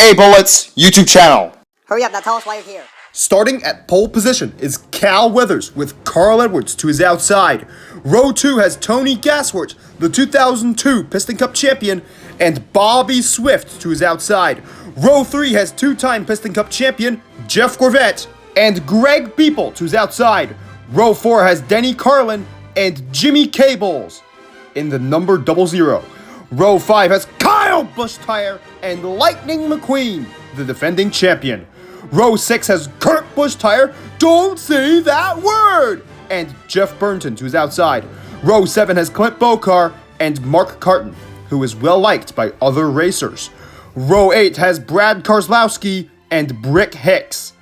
EA Bullets YouTube channel. Hurry up, now tell us why you're here. Starting at pole position is Cal Weathers with Carl Edwards to his outside. Row 2 has Tony Gasworth, the 2002 Piston Cup champion, and Bobby Swift to his outside. Row 3 has two-time Piston Cup champion Jeff Gorvette and Greg Beeple to his outside. Row 4 has Denny Carlin and Jimmy Cables in the number 00. Row 5 has Kyle Bushtire and Lightning McQueen, the defending champion. Row 6 has Kurt Bushtire, don't say that word, and Jeff Burnton to his outside. Row 7 has Clint Bokar and Mark Carton, who is well liked by other racers. Row 8 has Brad Karslowski and Brick Hicks.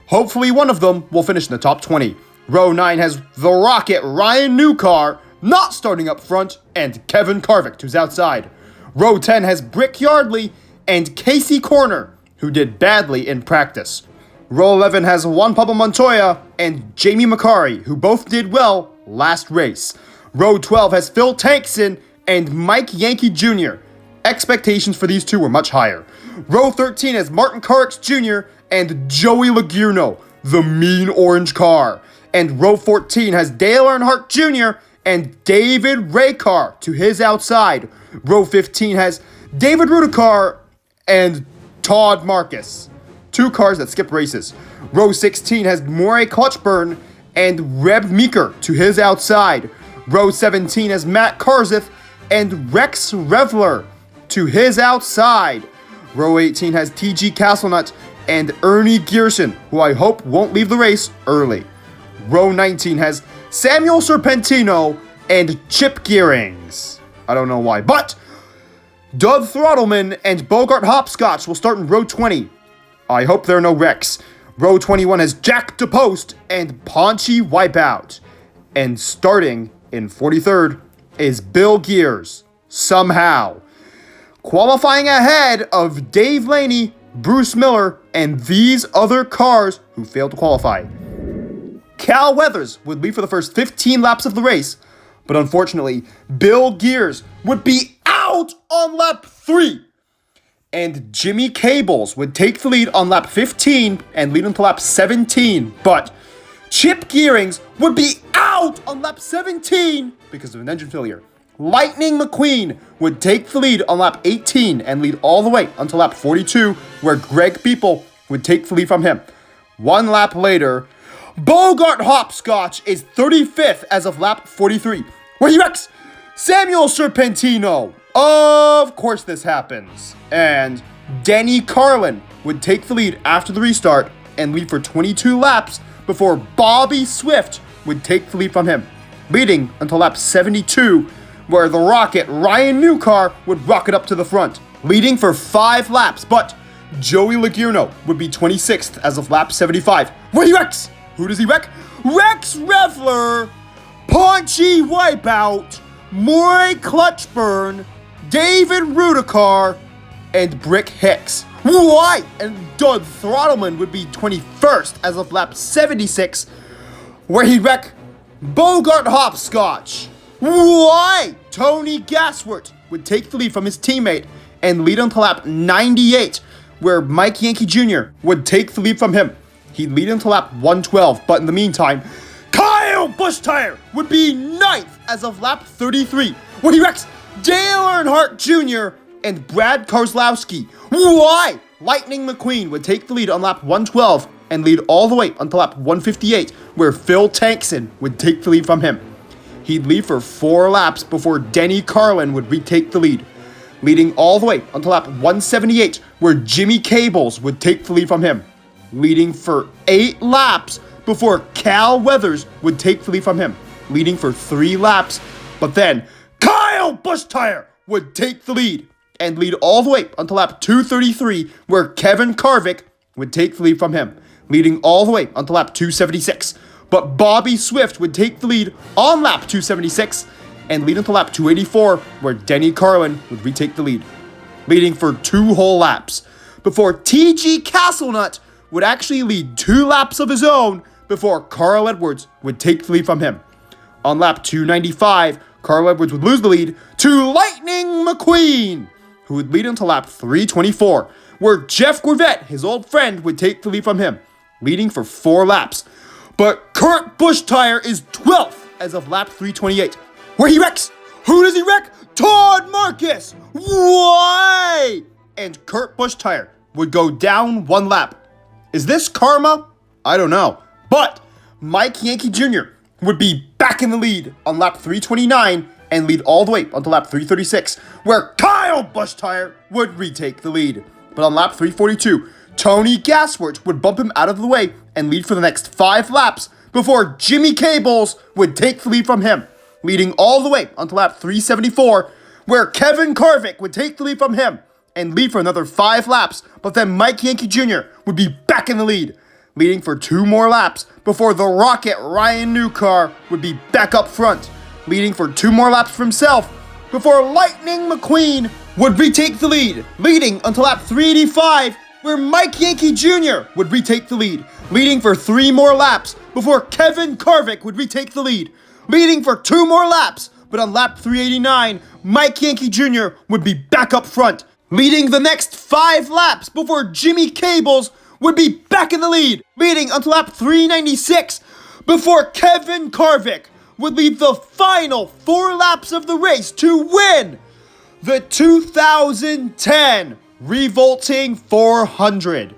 Hopefully one of them will finish in the top 20. Row 9 has The Rocket Ryan Newcar, not starting up front, and Kevin Carvick to his outside. Row 10 has Brick Yardley and Casey Corner, who did badly in practice. Row 11 has Juan Pablo Montoya and Jamie McCarry, who both did well last race. Row 12 has Phil Tankson and Mike Yankee Jr. Expectations for these two were much higher. Row 13 has Martin Carrix Jr. and Joey Lagurno, the mean orange car. And row 14 has Dale Earnhardt Jr. and David Raycar to his outside. Row 15 has David Rudikar and Todd Marcus, two cars that skip races. Row 16 has Murray Clutchburn and Reb Meeker to his outside. Row 17 has Matt Karzith and Rex Revler to his outside. Row 18 has TG Castlenut and Ernie Gearson, who I hope won't leave the race early. Row 19 has Samuel Serpentino and Chip Gearings. I don't know why, but Doug Throttleman and Bogart Hopscotch will start in row 20. I hope there are no wrecks. Row 21 has Jack DePost and Paunchy Wipeout. And starting in 43rd is Bill Gears, somehow. Qualifying ahead of Dave Laney, Bruce Miller, and these other cars who failed to qualify. Cal Weathers would lead for the first 15 laps of the race, but unfortunately, Bill Gears would be out on lap 3. And Jimmy Cables would take the lead on lap 15 and lead until lap 17, but Chip Gearings would be out on lap 17 because of an engine failure. Lightning McQueen would take the lead on lap 18 and lead all the way until lap 42, where Greg Beeple would take the lead from him. One lap later, Bogart Hopscotch is 35th as of lap 43, where he wrecks Samuel Serpentino. Of course this happens. And Denny Carlin would take the lead after the restart and lead for 22 laps before Bobby Swift would take the lead from him, leading until lap 72, where the Rocket Ryan Newcar would rocket up to the front, leading for 5 laps, but Joey Lagurno would be 26th as of lap 75, where he wrecks. Who does he wreck? Rex Revler, Paunchy Wipeout, Murray Clutchburn, David Rudikar, and Brick Hicks. Why? And Doug Throttleman would be 21st as of lap 76, where he'd wreck Bogart Hopscotch. Why? Tony Gasworth would take the lead from his teammate and lead until lap 98, where Mike Yankee Jr. would take the lead from him. He'd lead until lap 112, but in the meantime, Kyle Bushtire would be 9th as of lap 33, where he wrecks Dale Earnhardt Jr. and Brad Karslowski. Why? Lightning McQueen would take the lead on lap 112 and lead all the way until lap 158, where Phil Tankson would take the lead from him. He'd lead for 4 laps before Denny Carlin would retake the lead, leading all the way until lap 178, where Jimmy Cables would take the lead from him, leading for 8 laps before Cal Weathers would take the lead from him, leading for 3 laps, but then Kyle Bushtire would take the lead and lead all the way until lap 233, where Kevin Carvick would take the lead from him, leading all the way until lap 276. But Bobby Swift would take the lead on lap 276 and lead until lap 284, where Denny Carlin would retake the lead, leading for 2 whole laps, before TG Castlenut would actually lead 2 laps of his own before Carl Edwards would take the lead from him. On lap 295, Carl Edwards would lose the lead to Lightning McQueen. who would lead until lap 324, where Jeff Gorvette, his old friend, would take the lead from him, leading for 4 laps. But Kurt Busch-Tire is 12th as of lap 328, where he wrecks. Who does he wreck? Todd Marcus! Why? And Kurt Busch-Tire would go down 1 lap. Is this karma? I don't know. But Mike Yankee Jr. would be back in the lead on lap 329 and lead all the way until lap 336, where Kyle Busch-Tire would retake the lead. But on lap 342, Tony Gasworth would bump him out of the way and lead for the next 5 laps before Jimmy Cables would take the lead from him, leading all the way until lap 374, where Kevin Harvick would take the lead from him and lead for another 5 laps, but then Mike Yankee Jr. would be back in the lead, leading for 2 more laps before the Rocket Ryan Newcar would be back up front, leading for 2 more laps for himself before Lightning McQueen would retake the lead, leading until lap 385, where Mike Yankee Jr. would retake the lead, leading for 3 more laps before Kevin Harvick would retake the lead, leading for 2 more laps, but on lap 389, Mike Yankee Jr. would be back up front, leading the next 5 laps before Jimmy Cables would be back in the lead, leading until lap 396, before Kevin Harvick would lead the final 4 laps of the race to win the 2010 Revolting 400.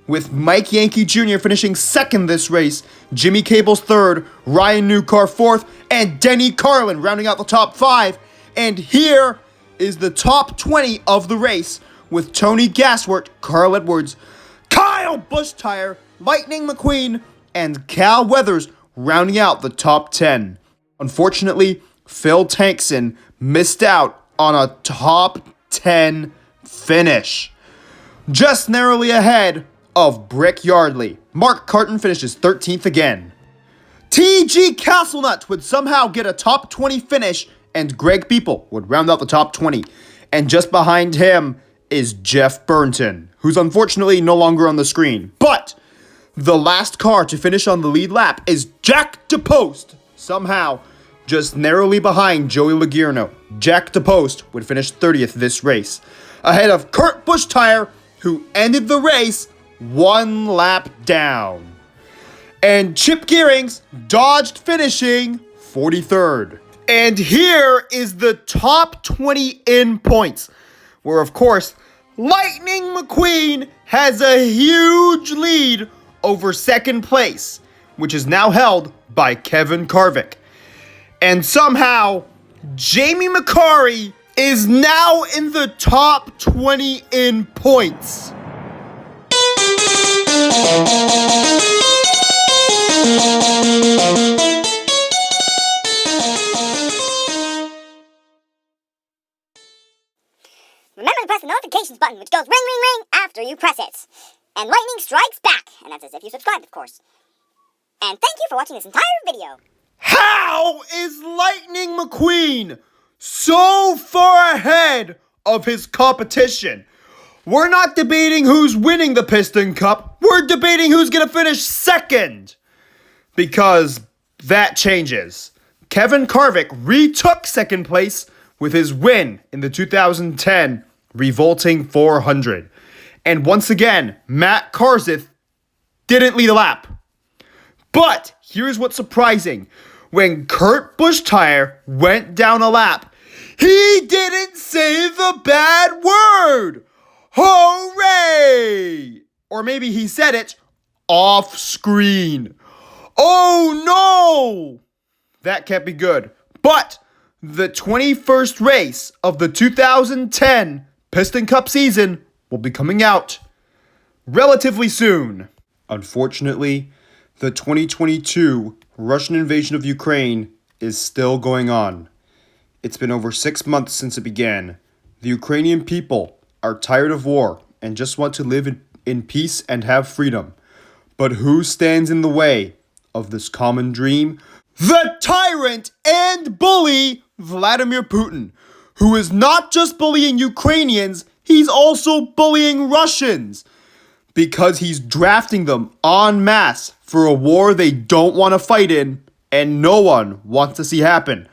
With Mike Yankee Jr. finishing 2nd this race, Jimmy Cables 3rd, Ryan Newcar 4th, and Denny Carlin rounding out the top 5. And here is the top 20 of the race, with Tony Gasworth, Carl Edwards, Kyle Busch-Tire, Lightning McQueen, and Cal Weathers rounding out the top 10. Unfortunately, Phil Tankson missed out on a top 10 finish, just narrowly ahead of Brick Yardley. Mark Carton finishes 13th again. T.G. Castlenut would somehow get a top 20 finish, and Greg Beeple would round out the top 20. And just behind him is Jeff Burnton, who's unfortunately no longer on the screen. But the last car to finish on the lead lap is Jack DePost, somehow just narrowly behind Joey Logierno. Jack DePost would finish 30th this race, ahead of Kurt Busch-Tire, who ended the race 1 lap down. And Chip Gearings dodged finishing 43rd. And here is the top 20 in points, where of course, Lightning McQueen has a huge lead over 2nd place, which is now held by Kevin Harvick. And somehow, Jamie McCarry is now in the top 20 in points. Remember to press the notifications button, which goes ring, ring, ring after you press it. And lightning strikes back, and that's as if you subscribed, of course. And thank you for watching this entire video. How is Lightning McQueen so far ahead of his competition? We're not debating who's winning the Piston Cup. We're debating who's going to finish 2nd. Because that changes. Kevin Harvick retook 2nd place with his win in the 2010 Revolting 400. And once again, Matt Kenseth didn't lead a lap. But here's what's surprising. When Kurt Busch-Tire went down a lap, he didn't say the bad word. Hooray! Or maybe he said it off screen. Oh no! That can't be good. But the 21st race of the 2010 Piston Cup season will be coming out relatively soon. Unfortunately, the 2022 Russian invasion of Ukraine is still going on. It's been over 6 months since it began. The Ukrainian people are tired of war and just want to live in peace and have freedom. But who stands in the way of this common dream? The tyrant and bully Vladimir Putin, who is not just bullying Ukrainians, he's also bullying Russians, because he's drafting them en masse for a war they don't want to fight in and no one wants to see happen.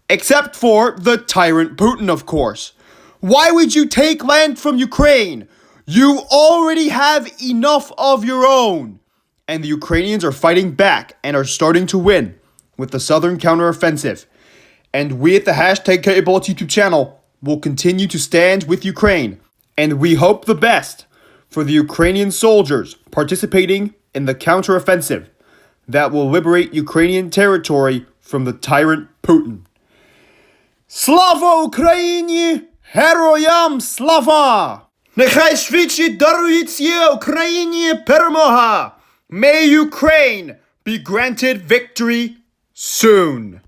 Except for the tyrant Putin, of course. Why would you take land from Ukraine? You already have enough of your own. And the Ukrainians are fighting back and are starting to win with the Southern counteroffensive. And we at the hashtag KBullets YouTube channel will continue to stand with Ukraine. And we hope the best for the Ukrainian soldiers participating in the counteroffensive that will liberate Ukrainian territory from the tyrant Putin. Slava Україні! Героям слава! Нехай швидше дарується Україні перемога! May Ukraine be granted victory soon!